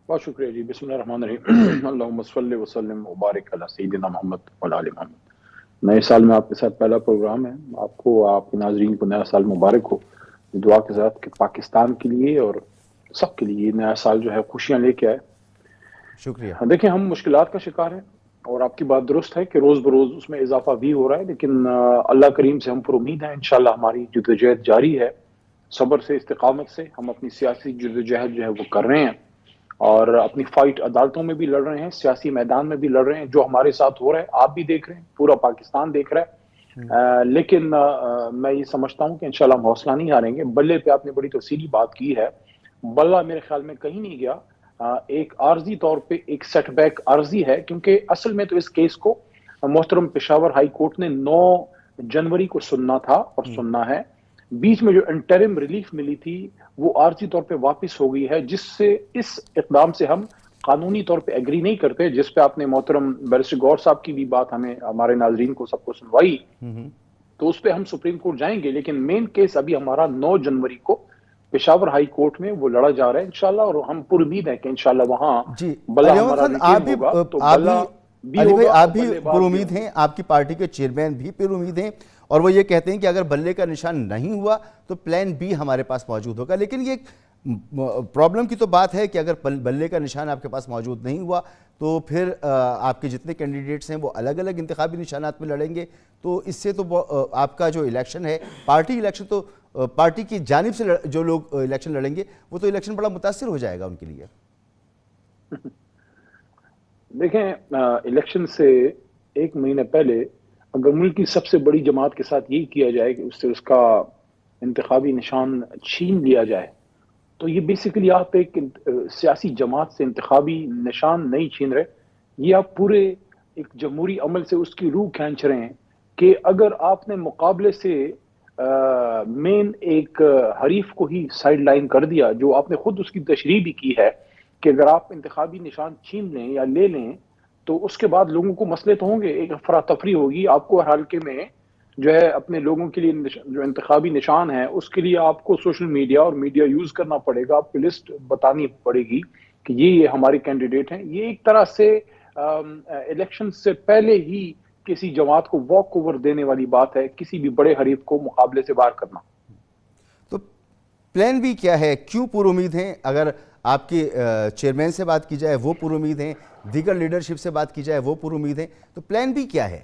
بہت شکریہ جی. بسم اللہ الرحمن الرحیم. اللہم صلی وسلم وبارک علی سیدنا محمد وعلی آل محمد. نئے سال میں آپ کے ساتھ پہلا پروگرام ہے. آپ کو، آپ کے ناظرین کو نیا سال مبارک ہو. دعا کے ساتھ کہ پاکستان کے لیے اور سب کے لیے نیا سال جو ہے خوشیاں لے کے آئے. شکریہ. دیکھیں، ہم مشکلات کا شکار ہیں اور آپ کی بات درست ہے کہ روز بروز اس میں اضافہ بھی ہو رہا ہے، لیکن اللہ کریم سے ہم پر امید ہیں انشاءاللہ ہماری جدوجہد جاری ہے. صبر سے، استقامت سے ہم اپنی سیاسی جدوجہد جو ہے وہ کر رہے ہیں اور اپنی فائٹ عدالتوں میں بھی لڑ رہے ہیں، سیاسی میدان میں بھی لڑ رہے ہیں. جو ہمارے ساتھ ہو رہا ہے آپ بھی دیکھ رہے ہیں، پورا پاکستان دیکھ رہا ہے. لیکن میں یہ سمجھتا ہوں کہ انشاءاللہ ہم حوصلہ نہیں ہاریں گے. بلے پہ آپ نے بڑی تفصیلی بات کی ہے. بلہ میرے خیال میں کہیں نہیں گیا. ایک عارضی طور پہ ایک سیٹ بیک عارضی ہے، کیونکہ اصل میں تو اس کیس کو محترم پشاور ہائی کورٹ نے 9 جنوری کو سننا تھا اور سننا ہے. بیچ میں جو انٹرم ریلیف ملی تھی وہ عارضی طور پہ واپس ہو گئی ہے، جس سے اس اقدام سے ہم قانونی طور پہ ایگری نہیں کرتے، جس پہ آپ نے محترم بیرسٹر گور صاحب کی بھی بات ہمیں، ہمارے ناظرین کو سب کو سنوائی. تو اس پہ ہم سپریم کورٹ جائیں گے، لیکن مین کیس ابھی ہمارا 9 جنوری کو پشاور ہائی کورٹ میں وہ لڑا جا رہا ہے انشاءاللہ، اور ہم پر امید ہیں کہ انشاءاللہ وہاں جی بلہ علی محمد ہمارا خان، ریٹین ہوگا تو آپ بھی بلہ بھی علی بھائی ہوگا آپ اور بھی بلے پر باز بھی امید ہوں گے. ہیں، آپ کی پارٹی کے چیئرمین بھی پر امید ہیں، اور وہ یہ کہتے ہیں کہ اگر بلے کا نشان نہیں ہوا تو پلان بی ہمارے پاس موجود ہوگا. لیکن یہ پرابلم کی تو بات ہے کہ اگر بلے کا نشان آپ کے پاس موجود نہیں ہوا تو پھر آپ کے جتنے کینڈیڈیٹس ہیں وہ الگ الگ انتخابی نشانات میں لڑیں گے. تو اس سے تو آپ کا جو الیکشن ہے، پارٹی الیکشن، تو پارٹی کی جانب سے جو لوگ الیکشن لڑیں گے وہ تو الیکشن بڑا متاثر ہو جائے گا ان کے لیے. دیکھیں، الیکشن سے ایک مہینے پہلے اگر ملک کی سب سے بڑی جماعت کے ساتھ یہی کیا جائے کہ اس سے اس کا انتخابی نشان چھین لیا جائے، تو یہ بیسیکلی آپ ایک سیاسی جماعت سے انتخابی نشان نہیں چھین رہے، یہ آپ پورے ایک جمہوری عمل سے اس کی روح کھینچ رہے ہیں. کہ اگر آپ نے مقابلے سے مین ایک حریف کو ہی سائیڈ لائن کر دیا، جو آپ نے خود اس کی تشریح بھی کی ہے کہ اگر آپ انتخابی نشان چھین لیں یا لے لیں تو اس کے بعد لوگوں کو مسئلے تو ہوں گے، ایک افراتفری ہوگی. آپ کو ہر حلقے میں جو ہے اپنے لوگوں کے لیے جو انتخابی نشان ہے اس کے لیے آپ کو سوشل میڈیا اور میڈیا یوز کرنا پڑے گا، آپ کو لسٹ بتانی پڑے گی کہ یہ ہمارے کینڈیڈیٹ ہیں. یہ ایک طرح سے الیکشن سے پہلے ہی کسی جماعت کو واک اوور دینے والی بات ہے، کسی بھی بڑے حریف کو مقابلے سے باہر کرنا. تو پلان بھی کیا ہے؟ کیوں پر امید ہیں؟ اگر آپ کے چیئرمین سے بات کی جائے وہ پر امید ہیں، دیگر لیڈرشپ سے بات کی جائے وہ پر امید ہیں، تو پلان بھی کیا ہے؟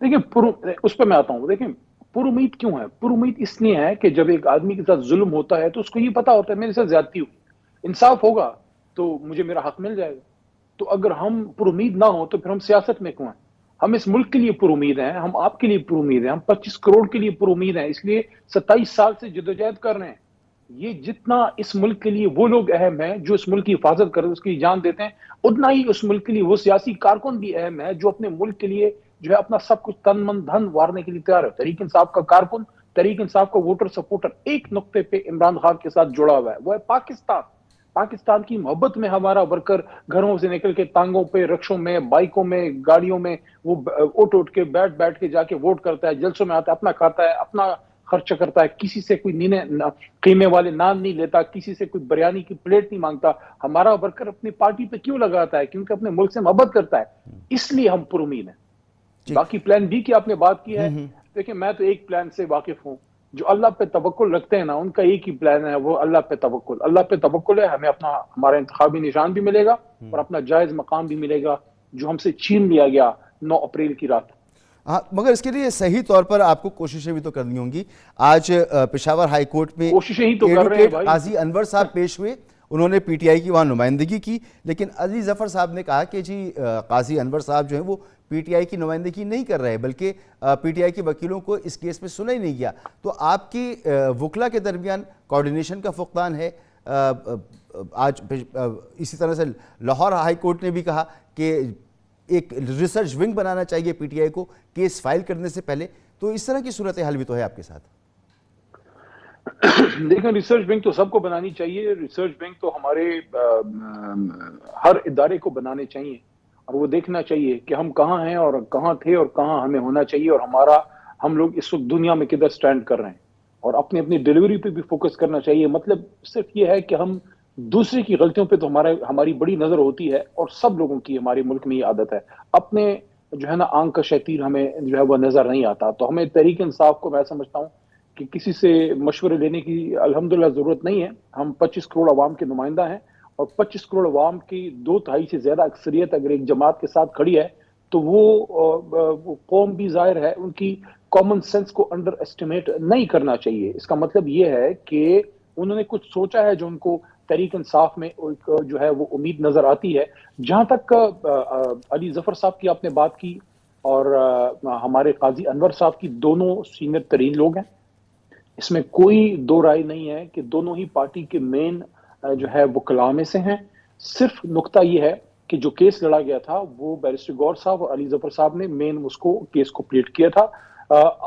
دیکھیں، اس پہ میں آتا ہوں. دیکھیں، پر امید کیوں ہے؟ پر امید اس لیے ہے کہ جب ایک آدمی کے ساتھ ظلم ہوتا ہے تو اس کو یہ پتا ہوتا ہے میرے ساتھ زیادتی ہوئی، انصاف ہوگا تو مجھے میرا حق مل جائے گا. تو اگر ہم پر امید نہ ہو تو پھر ہم سیاست میں کیوں ہیں؟ ہم اس ملک کے لیے پر امید ہیں، ہم آپ کے لیے پر امید ہیں، ہم 25 کروڑ کے لیے پر امید ہیں، اس لیے 27 سال سے جدوجہد کر رہے ہیں. یہ جتنا اس ملک کے لیے وہ لوگ اہم ہیں جو اس ملک کی حفاظت کرتے، اس کی جان دیتے ہیں، اتنا ہی اس ملک کے لیے وہ سیاسی کارکن بھی اہم ہے جو اپنے ملک کے لیے جو ہے اپنا سب کچھ تن من دھن وارنے کے لیے تیار ہے. تحریک انصاف کا کارکن، تحریک انصاف کا ووٹر سپورٹر ایک نقطے پہ عمران خان کے ساتھ جڑا ہوا ہے، وہ ہے پاکستان. پاکستان کی محبت میں ہمارا ورکر گھروں سے نکل کے ٹانگوں پہ، رکشوں میں، بائکوں میں، گاڑیوں میں وہ اٹھ کے بیٹھ کے جا کے ووٹ کرتا ہے، جلسوں میں آتا ہے، اپنا کھاتا ہے، اپنا خرچ کرتا ہے، کسی سے کوئی قیمے والے نان نہیں لیتا، کسی سے کوئی بریانی کی پلیٹ نہیں مانگتا. ہمارا ورکر اپنی پارٹی پہ کیوں لگاتا ہے؟ کیونکہ اپنے ملک سے محبت کرتا ہے، اس لیے ہم پر امید ہیں. جی. باقی پلان بی کی آپ نے بات کی ہے. دیکھیں، میں تو ایک پلان سے واقف ہوں، جو اللہ پہ توکل رکھتے ہیں نا ان کا ایک ہی پلان ہے، وہ اللہ پہ توکل. اللہ پہ توکل ہے، ہمیں ہمارا انتخابی نشان بھی ملے گا اور اپنا جائز مقام بھی ملے گا جو ہم سے چھین لیا گیا 9 اپریل کی رات. ہاں، مگر اس کے لیے صحیح طور پر آپ کو کوششیں بھی تو کرنی ہوں گی. آج پشاور ہائی کورٹ میں کوششیں ہی تو کر رہے ہیں ایڈوکیٹ بھائی. قاضی انور صاحب پیش ہوئے، انہوں نے پی ٹی آئی کی وہاں نمائندگی کی، لیکن علی ظفر صاحب نے کہا کہ جی قاضی انور صاحب جو ہیں وہ پی ٹی آئی کی نمائندگی نہیں کر رہے، بلکہ پی ٹی آئی کے وکیلوں کو اس کیس میں سنا ہی نہیں گیا. تو آپ کی وکلا کے درمیان کوارڈینیشن کا فقدان ہے. آج اسی طرح سے لاہور ہائی کورٹ نے بھی کہا کہ ایک ریسرچ ونگ بنانا چاہیے پی ٹی آئی کو کیس فائل کرنے سے پہلے. تو اس طرح کی صورتحال بھی تو ہے آپ کے ساتھ. دیکھیں، ریسرچ ونگ تو سب کو بنانی چاہیے، ریسرچ ونگ تو ہمارے ہر ادارے کو بنانے چاہیے، اور وہ دیکھنا چاہیے کہ ہم کہاں ہیں اور کہاں تھے اور کہاں ہمیں ہونا چاہیے، اور ہم لوگ اس وقت دنیا میں کدھر سٹینڈ کر رہے ہیں، اور اپنی ڈیلیوری پہ بھی فوکس کرنا چاہیے. مطلب صرف یہ ہے کہ ہم دوسرے کی غلطیوں پہ تو ہماری بڑی نظر ہوتی ہے، اور سب لوگوں کی ہمارے ملک میں یہ عادت ہے، اپنے جو ہے نا آنکھ کا شتیر ہمیں جو ہے وہ نظر نہیں آتا. تو ہمیں تحریک انصاف کو میں سمجھتا ہوں کہ کسی سے مشورے لینے کی الحمدللہ ضرورت نہیں ہے. ہم 25 کروڑ عوام کے نمائندہ ہیں، اور 25 کروڑ عوام کی 2/3 سے زیادہ اکثریت اگر ایک جماعت کے ساتھ کھڑی ہے تو وہ قوم بھی ظاہر ہے ان کی کامن سینس کو انڈر ایسٹیمیٹ نہیں کرنا چاہیے. اس کا مطلب یہ ہے کہ انہوں نے کچھ سوچا ہے جو ان کو تحریک انصاف میں ایک جو ہے وہ امید نظر آتی ہے. جہاں تک علی ظفر صاحب کی آپ نے بات کی، اور ہمارے قاضی انور صاحب کی، دونوں سینئر ترین لوگ ہیں، اس میں کوئی دو رائے نہیں ہے کہ دونوں ہی پارٹی کے مین جو ہے وکلاء میں سے ہیں. صرف نقطہ یہ ہے کہ جو کیس لڑا گیا تھا وہ بیرسٹر گور صاحب اور علی ظفر صاحب نے مین اس کو کیس کو پلیٹ کیا تھا.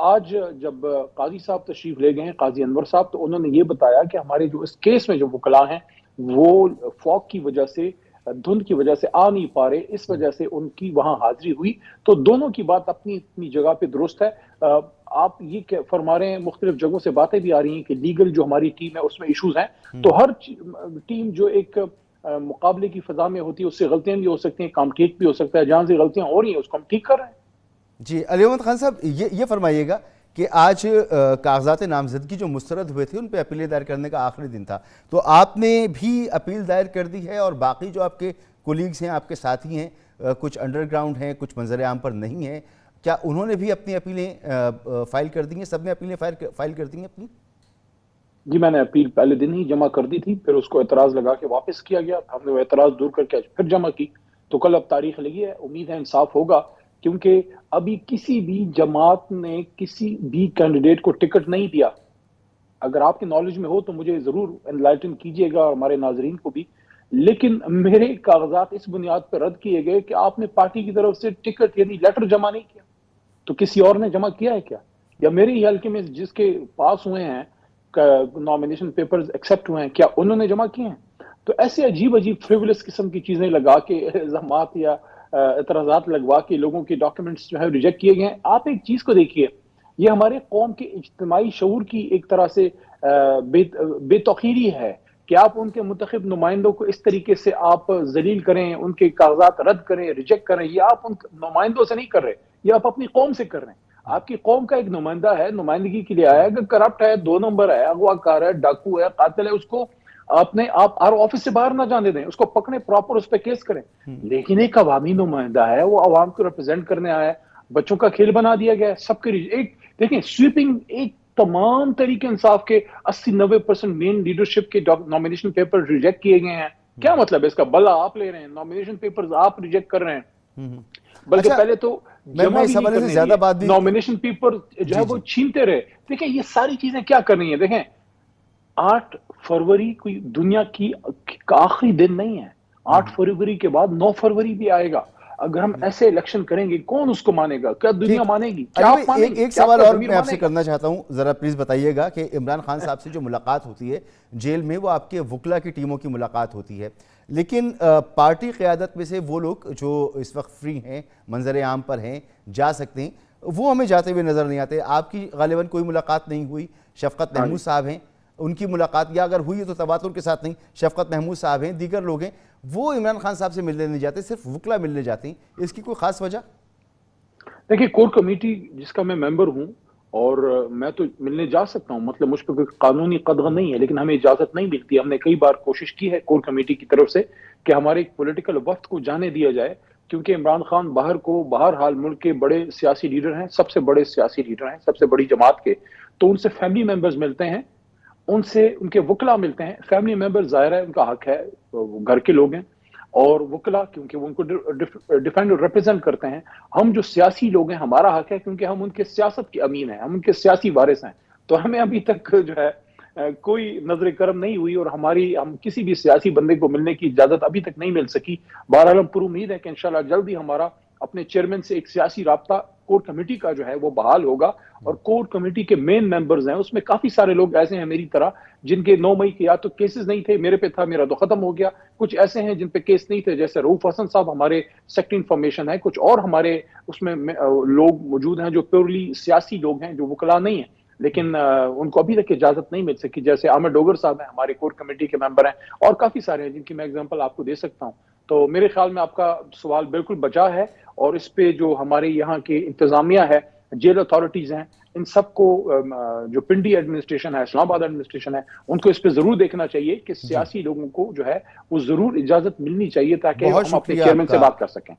آج جب قاضی صاحب تشریف لے گئے ہیں، قاضی انور صاحب، تو انہوں نے یہ بتایا کہ ہمارے جو اس کیس میں جو وکلاء ہیں وہ فوگ کی وجہ سے، دھند کی وجہ سے آ نہیں پا رہے، اس وجہ سے ان کی وہاں حاضری ہوئی. تو دونوں کی بات اپنی اپنی جگہ پہ درست ہے. آپ یہ فرما رہے ہیں، مختلف جگہوں سے باتیں بھی آ رہی ہیں کہ لیگل جو ہماری ٹیم ہے اس میں ایشوز ہیں. تو ہر ٹیم جو ایک مقابلے کی فضا میں ہوتی ہے اس سے غلطیاں بھی ہو سکتی ہیں، کام ٹھیک بھی ہو سکتا ہے. جہاں سے غلطیاں ہو رہی ہیں اس کو ہم ٹھیک کر رہے ہیں. جی علی محمد خان صاحب، یہ فرمائیے گا کہ آج کاغذات نامزدگی جو مسترد ہوئے تھے ان پہ اپیلیں دائر کرنے کا آخری دن تھا، تو آپ نے بھی اپیل دائر کر دی ہے، اور باقی جو آپ کے کولیگز ہیں، آپ کے ساتھی ہیں، کچھ انڈر گراؤنڈ ہیں، کچھ منظر عام پر نہیں ہیں، کیا انہوں نے بھی اپنی اپیلیں فائل کر دی ہیں؟ سب نے اپیلیں فائل کر دی ہیں اپنی؟ جی میں نے اپیل پہلے دن ہی جمع کر دی تھی، پھر اس کو اعتراض لگا کے واپس کیا گیا. ہم نے وہ اعتراض دور کر کے پھر جمع کی. تو کل اب تاریخ لگی ہے، امید ہے انصاف ہوگا، کیونکہ ابھی کسی بھی جماعت نے کسی بھی کینڈیڈیٹ کو ٹکٹ نہیں دیا. اگر آپ کی نالج میں ہو تو مجھے ضرور انلائٹن کیجئے گا، اور ہمارے ناظرین کو بھی. لیکن میرے کاغذات اس بنیاد پر رد کیے گئے کہ آپ نے پارٹی کی طرف سے ٹکٹ یعنی لیٹر جمع نہیں کیا. تو کسی اور نے جمع کیا ہے کیا؟ یا میرے ہی حلقے میں جس کے پاس ہوئے ہیں نامینیشن پیپرز ایکسیپٹ ہوئے ہیں، کیا انہوں نے جمع کیے ہیں؟ تو ایسے عجیب فریولس قسم کی چیزیں لگا کے، الزامات یا اعتراضات لگوا کے لوگوں کے ڈاکیومنٹس جو ہے ریجیکٹ کیے گئے ہیں. آپ ایک چیز کو دیکھیے، یہ ہمارے قوم کے اجتماعی شعور کی ایک طرح سے بے توقیری ہے کہ آپ ان کے منتخب نمائندوں کو اس طریقے سے آپ ذلیل کریں، ان کے کاغذات رد کریں، ریجیکٹ کریں. یہ آپ ان نمائندوں سے نہیں کر رہے، یہ آپ اپنی قوم سے کر رہے ہیں. آپ کی قوم کا ایک نمائندہ ہے، نمائندگی کے لیے آیا ہے، اگر کرپٹ ہے، 2 نمبر ہے، اغوا کار ہے، ڈاکو ہے، قاتل ہے، اس کو آپ آفس سے باہر نہ جانے دیں، اس کو پکڑیں، پراپر اس پہ کیس کریں. لیکن ایک عوامی نمائندہ ہے، وہ عوام کو ریپرزینٹ کرنے آیا ہے، بچوں کا کھیل بنا دیا گیا ہے. سب کے ایک دیکھیں سویپنگ، ایک تمام طریقے انصاف کے 80-90% مین لیڈرشپ کے نامینیشن پیپر ریجیکٹ کیے گئے ہیں. کیا مطلب ہے اس کا؟ بلا آپ لے رہے ہیں، نامینیشن پیپرز آپ ریجیکٹ کر رہے ہیں، بلکہ اچھا، پہلے تو جمع میں بھی اس نہیں حوالے سے کرنے زیادہ دیے، بات بھی نامینیشن پیپر جو ہے جی وہ جی چھینتے رہے. دیکھیں یہ ساری چیزیں کیا کر رہی ہیں. دیکھیں 8 فروری کوئی دنیا کی آخری دن نہیں ہے. 8 فروری کے بعد 9 فروری بھی آئے گا. اگر ہم ایسے الیکشن کریں گے کون اس کو مانے گا؟ کیا دنیا ٹھیک. مانے گی؟ کیا علی آپ بھائی، مانیں گے؟ ایک کیا آپ سوال کا اور ضمیر میں آپ سے مانے گا؟ کرنا چاہتا ہوں، ذرا پلیز بتائیے گا کہ عمران خان صاحب سے جو ملاقات ہوتی ہے جیل میں، وہ آپ کے وکلا کی ٹیموں کی ملاقات ہوتی ہے، لیکن پارٹی قیادت میں سے وہ لوگ جو اس وقت فری ہیں، منظر عام پر ہیں، جا سکتے ہیں، وہ ہمیں جاتے ہوئے نظر نہیں آتے. آپ کی غالباً کوئی ملاقات نہیں ہوئی. شفقت ہاں جی. محمود صاحب ہیں، ان کی ملاقات یا اگر ہوئی ہے تو تواتر کے ساتھ نہیں. شفقت محمود صاحب ہیں، دیگر لوگ ہیں، وہ عمران خان صاحب سے ملنے نہیں جاتے، صرف وکلا ملنے جاتے ہیں. اس کی کوئی خاص وجہ؟ دیکھیے کور کمیٹی جس کا میں ممبر ہوں، اور میں تو ملنے جا سکتا ہوں، مطلب مجھ پہ کوئی قانونی قدغن نہیں ہے، لیکن ہمیں اجازت نہیں ملتی. ہم نے کئی بار کوشش کی ہے کور کمیٹی کی طرف سے کہ ہمارے ایک پولیٹیکل وفد کو جانے دیا جائے، کیونکہ عمران خان بہرحال ملک کے بڑے سیاسی لیڈر ہیں، سب سے بڑے سیاسی لیڈر ہیں، سب سے بڑی جماعت کے. تو ان سے فیملی ممبرز ملتے ہیں، ان سے ان کے وکلا ملتے ہیں. فیملی ممبر ظاہر ہے ان کا حق ہے، وہ گھر کے لوگ ہیں، اور وکلا کیونکہ وہ ان کو ڈیفینڈ اور ریپرزینٹ کرتے ہیں. ہم جو سیاسی لوگ ہیں ہمارا حق ہے، کیونکہ ہم ان کے سیاست کے امین ہیں، ہم ان کے سیاسی وارث ہیں. تو ہمیں ابھی تک جو ہے کوئی نظر کرم نہیں ہوئی، اور ہم کسی بھی سیاسی بندے کو ملنے کی اجازت ابھی تک نہیں مل سکی. بہرحال ہم پر امید ہے کہ انشاءاللہ جلد ہی ہمارا اپنے چیئرمین سے ایک سیاسی رابطہ کور کمیٹی کا جو ہے وہ بحال ہوگا. اور کور کمیٹی کے مین ممبرز ہیں، اس میں کافی سارے لوگ ایسے ہیں میری طرح جن کے 9 مئی کے یا تو کیسز نہیں تھے، میرے پہ تھا، میرا تو ختم ہو گیا. کچھ ایسے ہیں جن پہ کیس نہیں تھے، جیسے رؤوف حسن صاحب ہمارے سیکٹری انفارمیشن ہے. کچھ اور ہمارے اس میں لوگ موجود ہیں جو پیورلی سیاسی لوگ ہیں، جو وکلا نہیں ہیں. لیکن ان کو ابھی تک اجازت نہیں مل سکی. جیسے عامر ڈوگر صاحب ہیں, ہمارے کور کمیٹی کے ممبر ہیں, اور کافی سارے ہیں جن کی میں اگزامپل آپ کو دے سکتا ہوں. تو میرے خیال میں آپ کا سوال بالکل بجا ہے, اور اس پہ جو ہمارے یہاں کی انتظامیہ ہے, جیل اتھارٹیز ہیں, ان سب کو, جو پنڈی ایڈمنسٹریشن ہے, اسلام آباد ایڈمنسٹریشن ہے, ان کو اس پہ ضرور دیکھنا چاہیے کہ سیاسی لوگوں کو جو ہے وہ ضرور اجازت ملنی چاہیے تاکہ بہت ہم اپنے شکریہ آپ چیئرمین سے کا. بات کر سکیں.